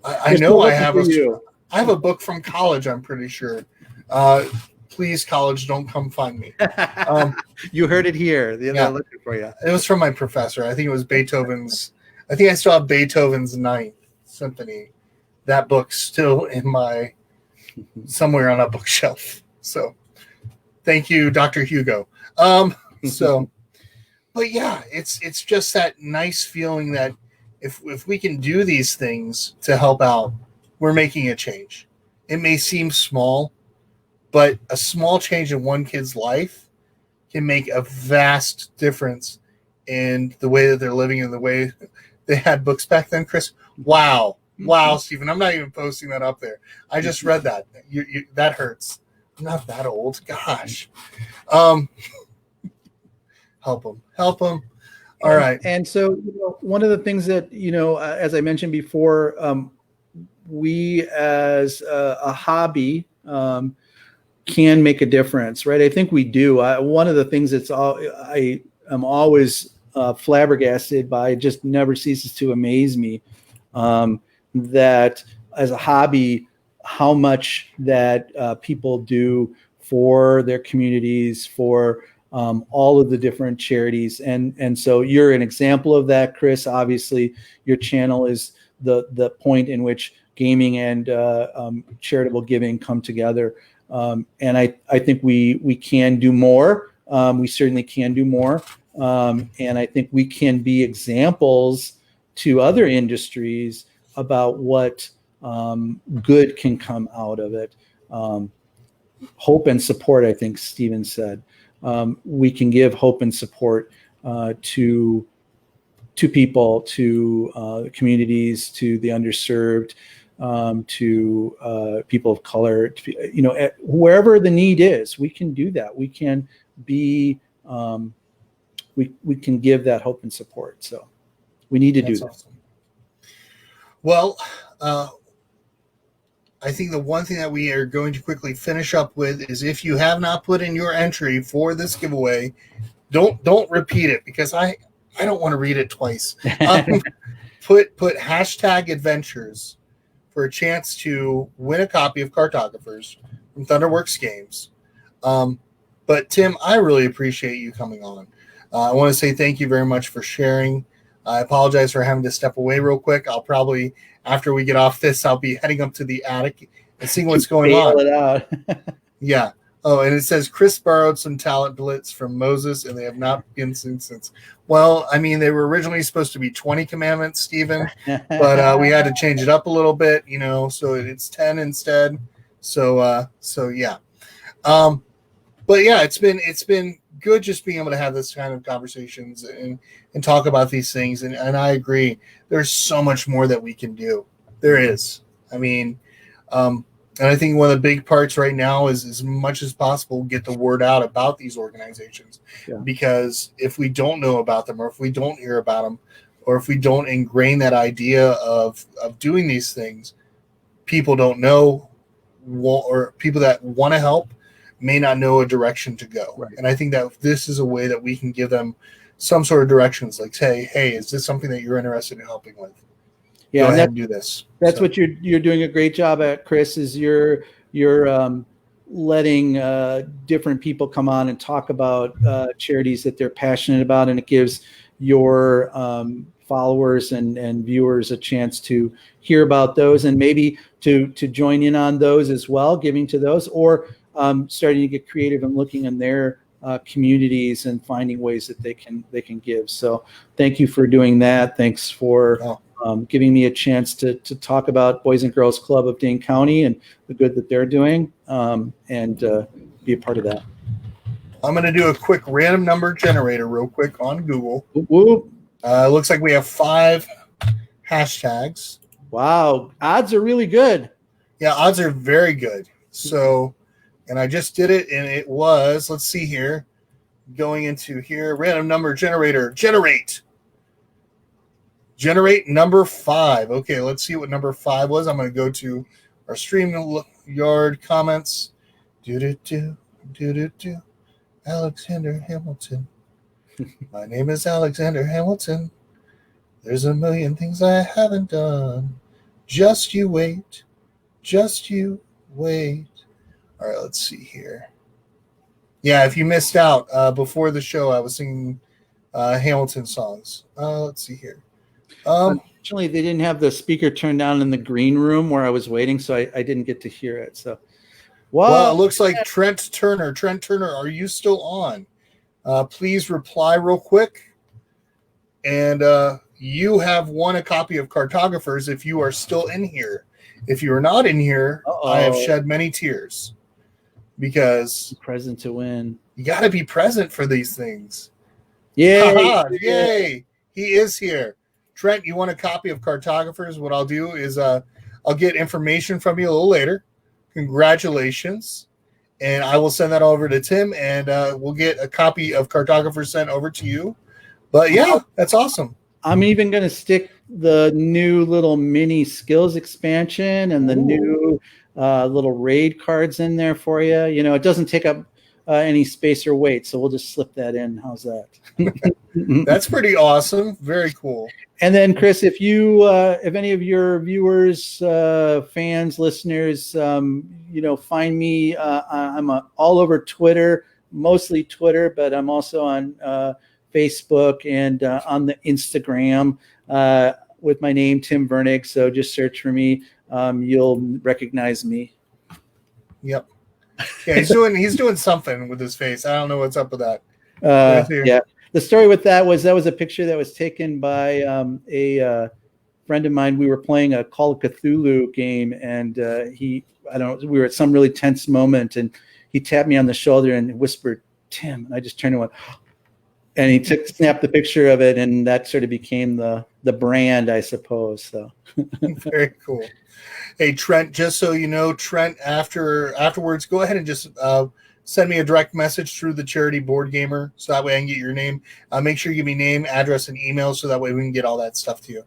I know I have a book from college, I'm pretty sure. Please, college, don't come find me. You heard it here. They're looking for you. It was from my professor. I think it was Beethoven's. I think I still have Beethoven's Ninth Symphony. That book's still in somewhere on a bookshelf. So thank you, Dr. Hugo. But yeah, it's just that nice feeling that if we can do these things to help out, we're making a change. It may seem small, but a small change in one kid's life can make a vast difference in the way that they're living and the way they had books back then, Chris. Wow, Stephen. I'm not even posting that up there. I just read that. That hurts. I'm not that old. Gosh. Help them. All right. And so one of the things that, as I mentioned before, we as a hobby can make a difference, right? I think we do. One of the things I am always flabbergasted by, just never ceases to amaze me, that as a hobby, how much that people do for their communities, for all of the different charities. And so you're an example of that, Chris. Obviously, your channel is the point in which gaming and charitable giving come together. And I think we can do more. We certainly can do more. And I think we can be examples to other industries about what good can come out of it. Hope and support, I think Stephen said. We can give hope and support to people, to communities, to the underserved, to people of color, wherever the need is, we can do that. We can be, we can give that hope and support. So we need to do that. Awesome. Well, I think the one thing that we are going to quickly finish up with is, if you have not put in your entry for this giveaway, don't repeat it, because I don't want to read it twice. Put #adventures for a chance to win a copy of Cartographers from Thunderworks Games. But Tim, I really appreciate you coming on. I want to say thank you very much for sharing. I apologize for having to step away real quick. I'll probably, after we get off this, I'll be heading up to the attic and seeing what's going on. It out. Yeah. Oh, and it says Chris borrowed some talent blitz from Moses, and they have not been since. Well, I mean, they were originally supposed to be 20 commandments, Stephen, but we had to change it up a little bit, so it's 10 instead. So yeah. But yeah, it's been good just being able to have this kind of conversations and talk about these things. And I agree. There's so much more that we can do. There is. I mean, and I think one of the big parts right now is, as much as possible, get the word out about these organizations. Yeah. Because if we don't know about them, or if we don't hear about them, or if we don't ingrain that idea of doing these things, people don't know, or people that want to help may not know a direction to go. Right. And I think that this is a way that we can give them some sort of directions, like, hey, is this something that you're interested in helping with? Yeah, go ahead and do this. That's what you're doing a great job at, Chris, is you're letting different people come on and talk about charities that they're passionate about, and it gives your followers and viewers a chance to hear about those, and maybe to join in on those as well, giving to those, or starting to get creative and looking in their communities and finding ways that they can give. So thank you for doing that. Thanks for giving me a chance to talk about Boys and Girls Club of Dane County and the good that they're doing, and be a part of that. I'm going to do a quick random number generator real quick on Google. Looks like we have 5 hashtags. Wow. Odds are really good. Yeah, odds are very good. So, and I just did it, and it was, let's see here, going into here, random number generator, generate number 5. Okay, let's see what number 5 was. I'm going to go to our StreamYard comments. Alexander Hamilton. My name is Alexander Hamilton. There's a million things I haven't done. Just you wait. Just you wait. All right, let's see here. Yeah, if you missed out before the show, I was singing Hamilton songs. Let's see here. Unfortunately, they didn't have the speaker turned down in the green room where I was waiting, so I didn't get to hear it. So, well, it looks like Trent Turner, are you still on? Please reply real quick. And you have won a copy of Cartographers if you are still in here. If you are not in here, I have shed many tears because present to win. You got to be present for these things. Yay! Yay! He is here. Trent, you want a copy of Cartographers? What I'll do is I'll get information from you a little later. Congratulations. And I will send that over to Tim, and we'll get a copy of Cartographers sent over to you. But yeah, that's awesome. I'm even going to stick the new little mini skills expansion and the new little raid cards in there for you. You know, it doesn't take up any space or weight, so we'll just slip that in. How's that? That's pretty awesome. Very cool. And then, Chris, if any of your viewers, fans, listeners, find me. I'm all over Twitter, mostly Twitter, but I'm also on Facebook and on the Instagram with my name, Tim Virnig. So just search for me. You'll recognize me. Yep. Yeah, he's doing something with his face. I don't know what's up with that. Yeah. The story with that was a picture that was taken by a friend of mine. We were playing a Call of Cthulhu game, and we were at some really tense moment, and he tapped me on the shoulder and whispered, "Tim," and I just turned and went, and he snapped the picture of it, and that sort of became the brand, I suppose. So very cool. Hey, Trent, just so you know, Trent, afterwards, go ahead and just send me a direct message through the charity Board Gamer, so that way I can get your name. Make sure you give me name, address, and email, so that way we can get all that stuff to you.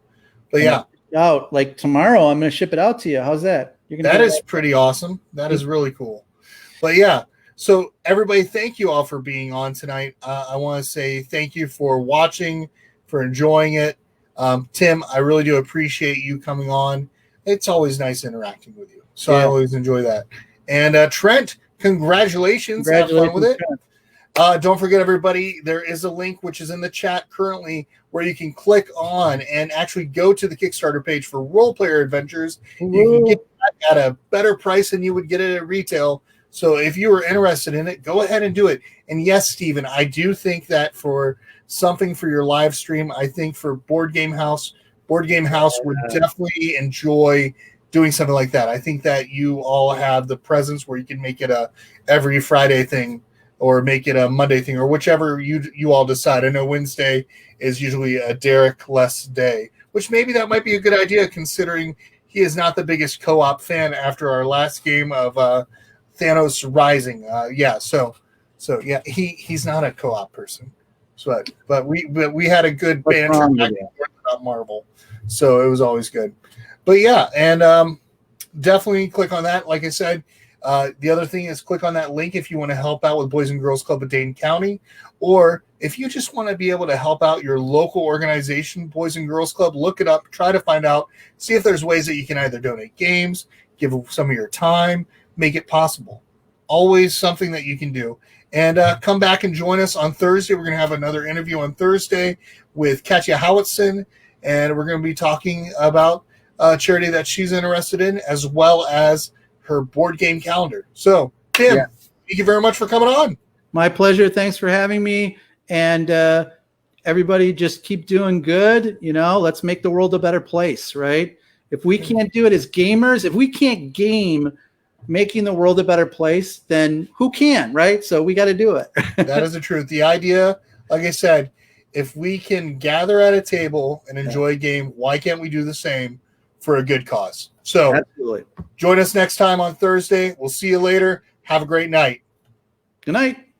But yeah, out like tomorrow, I'm going to ship it out to you. How's that? That is pretty awesome. That is really cool. But yeah, so everybody, thank you all for being on tonight. I want to say thank you for watching, for enjoying it. Tim, I really do appreciate you coming on. It's always nice interacting with you. So I always enjoy that. And Trent, congratulations. Have fun with it. Don't forget, everybody, there is a link which is in the chat currently where you can click on and actually go to the Kickstarter page for Role Player Adventures. You can get that at a better price than you would get it at retail. So if you are interested in it, go ahead and do it. And yes, Stephen, I do think that for something for your live stream, I think for Board Game House would definitely enjoy doing something like that. I think that you all have the presence where you can make it a every Friday thing or make it a Monday thing or whichever you all decide. I know Wednesday is usually a Derek-less day, which maybe that might be a good idea considering he is not the biggest co-op fan after our last game of Thanos Rising. So he's not a co-op person. But we had a good banter about Marvel, so it was always good. But yeah, and definitely click on that. Like I said, the other thing is click on that link if you want to help out with Boys and Girls Club of Dane County, or if you just want to be able to help out your local organization, Boys and Girls Club. Look it up, try to find out, see if there's ways that you can either donate games, give some of your time, make it possible. Always something that you can do. And come back and join us on Thursday. We're going to have another interview on Thursday with Katja Howitson, and we're going to be talking about a charity that she's interested in, as well as her board game calendar. So, Tim, thank you very much for coming on. My pleasure. Thanks for having me. And everybody just keep doing good. Let's make the world a better place, right? If we can't do it as gamers, if we can't game making the world a better place, then who can, right? So we got to do it. That is the truth. The idea, like I said, if we can gather at a table and enjoy a game, why can't we do the same for a good cause? So absolutely. Join us next time on Thursday. We'll see you later. Have a great night. Good night.